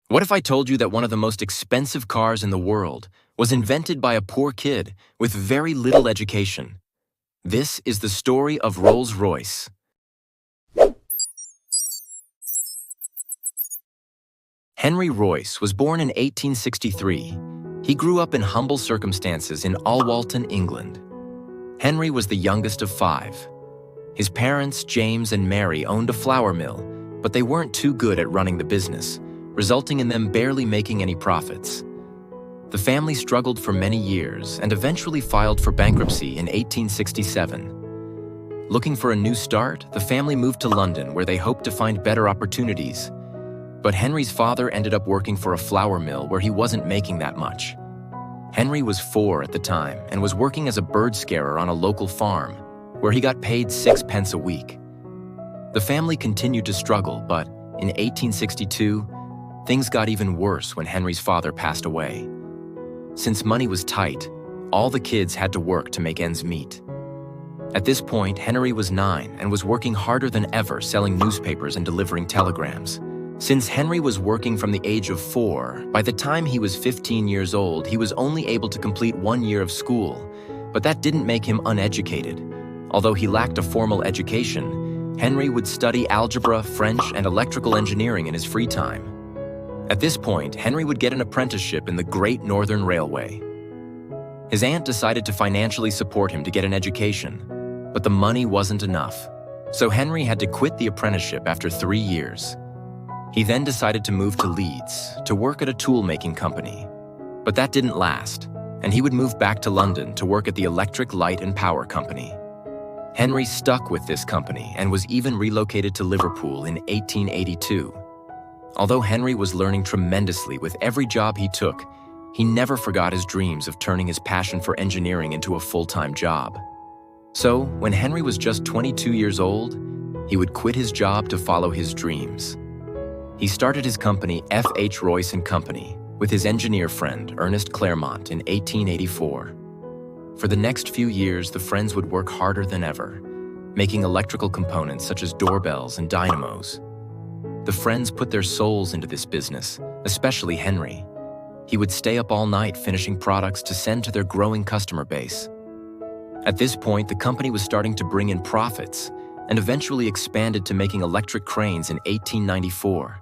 What if I told you that one of the most expensive cars in the world was invented by a poor kid with very little education? This is the story of Rolls-Royce. Henry Royce was born in 1863. He grew up in humble circumstances in Alwalton, England. Henry was the youngest of 5. His parents, James and Mary, owned a flour mill, but they weren't too good at running the business, resulting in them barely making any profits. The family struggled for many years and eventually filed for bankruptcy in 1867. Looking for a new start, the family moved to London, where they hoped to find better opportunities. But Henry's father ended up working for a flour mill where he wasn't making that much. Henry was 4 at the time and was working as a bird scarer on a local farm, where he got paid 6 pence a week. The family continued to struggle, but in 1862, things got even worse when Henry's father passed away. Since money was tight, all the kids had to work to make ends meet. At this point, Henry was 9 and was working harder than ever selling newspapers and delivering telegrams. Since Henry was working from the age of 4, by the time he was 15 years old, he was only able to complete 1 year of school, but that didn't make him uneducated. Although he lacked a formal education, Henry would study algebra, French, and electrical engineering in his free time. At this point, Henry would get an apprenticeship in the Great Northern Railway. His aunt decided to financially support him to get an education, but the money wasn't enough, so Henry had to quit the apprenticeship after 3 years. He then decided to move to Leeds to work at a tool-making company. But that didn't last, and he would move back to London to work at the Electric Light and Power Company. Henry stuck with this company and was even relocated to Liverpool in 1882. Although Henry was learning tremendously with every job he took, he never forgot his dreams of turning his passion for engineering into a full-time job. So, when Henry was just 22 years old, he would quit his job to follow his dreams. He started his company F.H. Royce & Company with his engineer friend Ernest Claremont in 1884. For the next few years, the friends would work harder than ever, making electrical components such as doorbells and dynamos. The friends put their souls into this business, especially Henry. He would stay up all night finishing products to send to their growing customer base. At this point, the company was starting to bring in profits and eventually expanded to making electric cranes in 1894.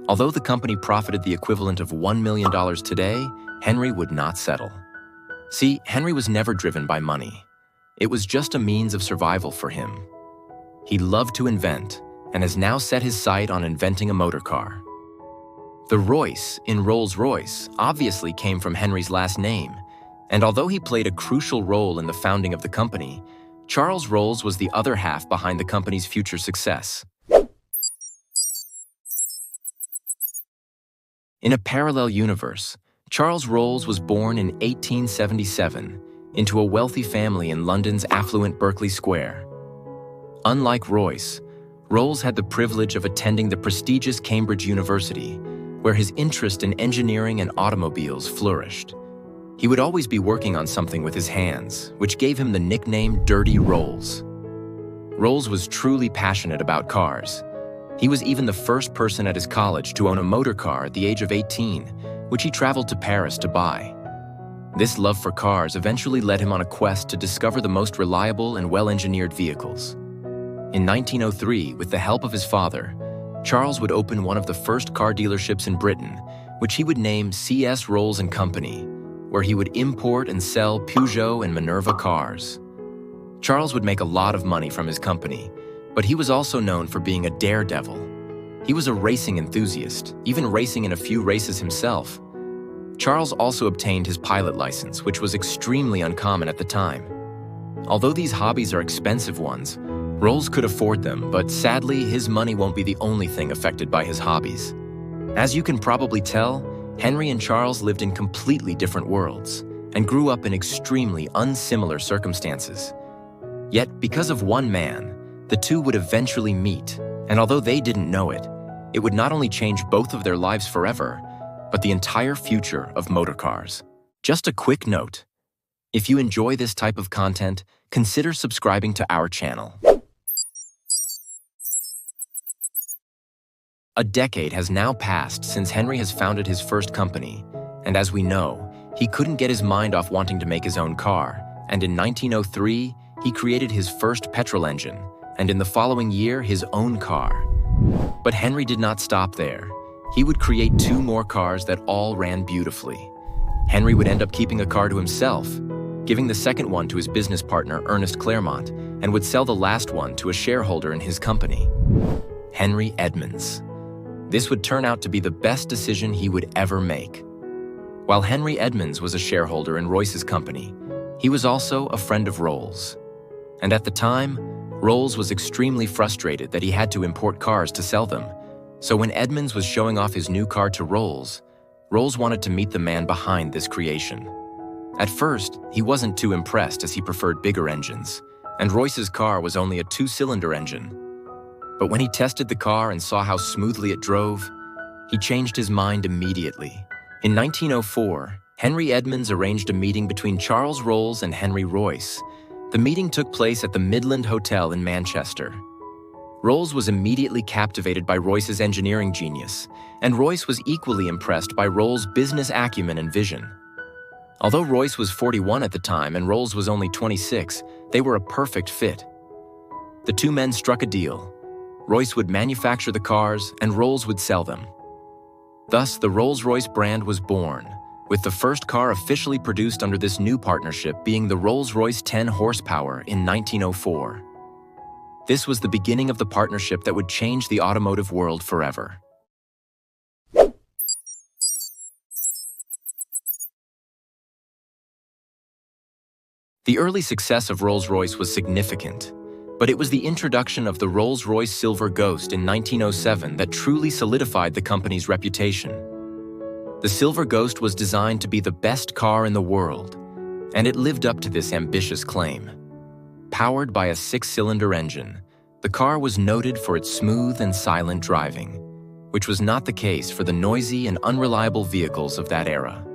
Although the company profited the equivalent of $1 million today, Henry would not settle. See, Henry was never driven by money. It was just a means of survival for him. He loved to invent and has now set his sight on inventing a motor car. The Royce in Rolls-Royce obviously came from Henry's last name, and although he played a crucial role in the founding of the company, Charles Rolls was the other half behind the company's future success. In a parallel universe, Charles Rolls was born in 1877 into a wealthy family in London's affluent Berkeley Square. Unlike Royce, Rolls had the privilege of attending the prestigious Cambridge University, where his interest in engineering and automobiles flourished. He would always be working on something with his hands, which gave him the nickname Dirty Rolls. Rolls was truly passionate about cars. He was even the first person at his college to own a motor car at the age of 18, which he traveled to Paris to buy. This love for cars eventually led him on a quest to discover the most reliable and well-engineered vehicles. In 1903, with the help of his father, Charles would open one of the first car dealerships in Britain, which he would name C.S. Rolls & Company, where he would import and sell Peugeot and Minerva cars. Charles would make a lot of money from his company, but he was also known for being a daredevil. He was a racing enthusiast, even racing in a few races himself. Charles also obtained his pilot license, which was extremely uncommon at the time. Although these hobbies are expensive ones, Rolls could afford them, but sadly, his money won't be the only thing affected by his hobbies. As you can probably tell, Henry and Charles lived in completely different worlds and grew up in extremely unsimilar circumstances. Yet, because of one man, the two would eventually meet, and although they didn't know it, it would not only change both of their lives forever, but the entire future of motorcars. Just a quick note: if you enjoy this type of content, consider subscribing to our channel. A decade has now passed since Henry has founded his first company, and as we know, he couldn't get his mind off wanting to make his own car, and in 1903, he created his first petrol engine, and in the following year, his own car. But Henry did not stop there. He would create 2 more cars that all ran beautifully. Henry would end up keeping a car to himself, giving the second one to his business partner, Ernest Claremont, and would sell the last one to a shareholder in his company, Henry Edmunds. This would turn out to be the best decision he would ever make. While Henry Edmunds was a shareholder in Royce's company, he was also a friend of Rolls. And at the time, Rolls was extremely frustrated that he had to import cars to sell them. So when Edmunds was showing off his new car to Rolls, Rolls wanted to meet the man behind this creation. At first, he wasn't too impressed as he preferred bigger engines, and Royce's car was only a 2-cylinder engine. But when he tested the car and saw how smoothly it drove, he changed his mind immediately. In 1904, Henry Edmunds arranged a meeting between Charles Rolls and Henry Royce. The meeting took place at the Midland Hotel in Manchester. Rolls was immediately captivated by Royce's engineering genius, and Royce was equally impressed by Rolls' business acumen and vision. Although Royce was 41 at the time and Rolls was only 26, they were a perfect fit. The 2 men struck a deal. Royce would manufacture the cars and Rolls would sell them. Thus, the Rolls-Royce brand was born, with the first car officially produced under this new partnership being the Rolls-Royce 10 horsepower in 1904. This was the beginning of the partnership that would change the automotive world forever. The early success of Rolls-Royce was significant, but it was the introduction of the Rolls-Royce Silver Ghost in 1907 that truly solidified the company's reputation. The Silver Ghost was designed to be the best car in the world, and it lived up to this ambitious claim. Powered by a 6-cylinder engine, the car was noted for its smooth and silent driving, which was not the case for the noisy and unreliable vehicles of that era.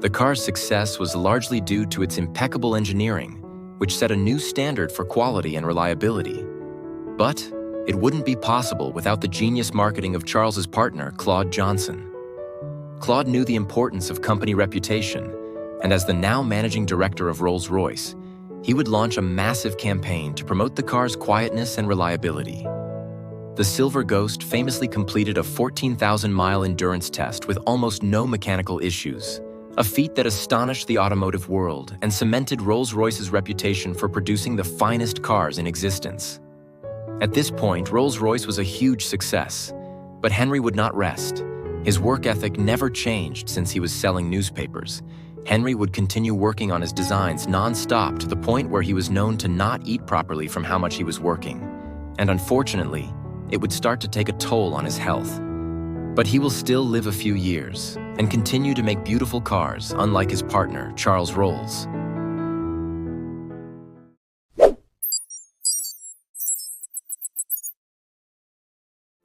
The car's success was largely due to its impeccable engineering, which set a new standard for quality and reliability. But it wouldn't be possible without the genius marketing of Charles's partner, Claude Johnson. Claude knew the importance of company reputation, and as the now managing director of Rolls-Royce, he would launch a massive campaign to promote the car's quietness and reliability. The Silver Ghost famously completed a 14,000-mile endurance test with almost no mechanical issues, a feat that astonished the automotive world and cemented Rolls-Royce's reputation for producing the finest cars in existence. At this point, Rolls-Royce was a huge success, but Henry would not rest. His work ethic never changed since he was selling newspapers. Henry would continue working on his designs non-stop to the point where he was known to not eat properly from how much he was working. And unfortunately, it would start to take a toll on his health. But he will still live a few years and continue to make beautiful cars, unlike his partner, Charles Rolls.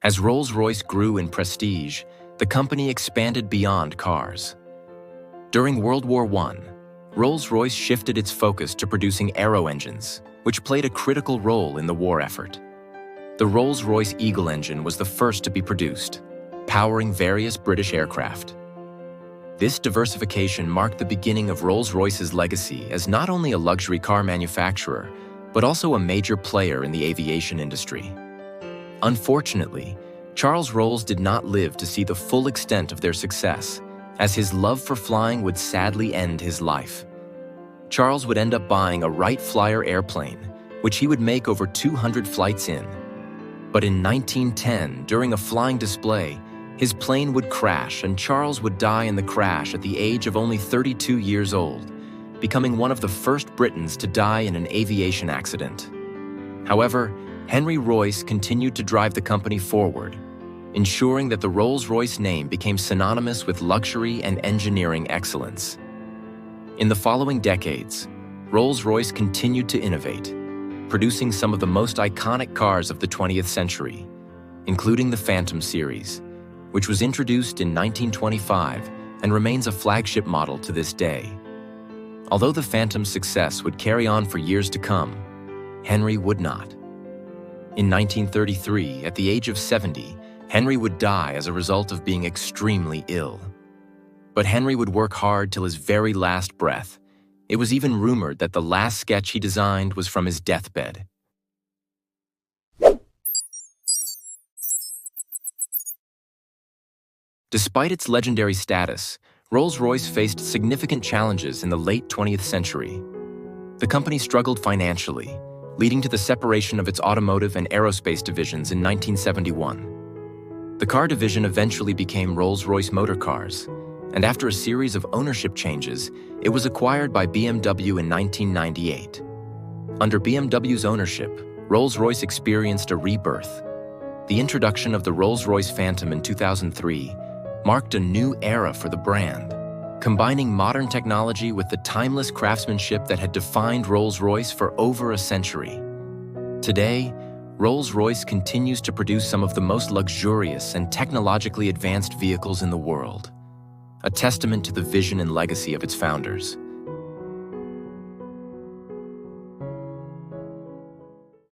As Rolls-Royce grew in prestige, the company expanded beyond cars. During World War I, Rolls-Royce shifted its focus to producing aero engines, which played a critical role in the war effort. The Rolls-Royce Eagle engine was the first to be produced, powering various British aircraft. This diversification marked the beginning of Rolls-Royce's legacy as not only a luxury car manufacturer, but also a major player in the aviation industry. Unfortunately, Charles Rolls did not live to see the full extent of their success, as his love for flying would sadly end his life. Charles would end up buying a Wright Flyer airplane, which he would make over 200 flights in. But in 1910, during a flying display, his plane would crash and Charles would die in the crash at the age of only 32 years old, becoming one of the first Britons to die in an aviation accident. However, Henry Royce continued to drive the company forward, ensuring that the Rolls-Royce name became synonymous with luxury and engineering excellence. In the following decades, Rolls-Royce continued to innovate, producing some of the most iconic cars of the 20th century, including the Phantom series, which was introduced in 1925 and remains a flagship model to this day. Although the Phantom's success would carry on for years to come, Henry would not. In 1933, at the age of 70, Henry would die as a result of being extremely ill. But Henry would work hard till his very last breath. It was even rumored that the last sketch he designed was from his deathbed. Despite its legendary status, Rolls-Royce faced significant challenges in the late 20th century. The company struggled financially, leading to the separation of its automotive and aerospace divisions in 1971. The car division eventually became Rolls-Royce Motor Cars, and after a series of ownership changes, it was acquired by BMW in 1998. Under BMW's ownership, Rolls-Royce experienced a rebirth. The introduction of the Rolls-Royce Phantom in 2003 marked a new era for the brand, combining modern technology with the timeless craftsmanship that had defined Rolls-Royce for over a century. Today, Rolls-Royce continues to produce some of the most luxurious and technologically advanced vehicles in the world, a testament to the vision and legacy of its founders.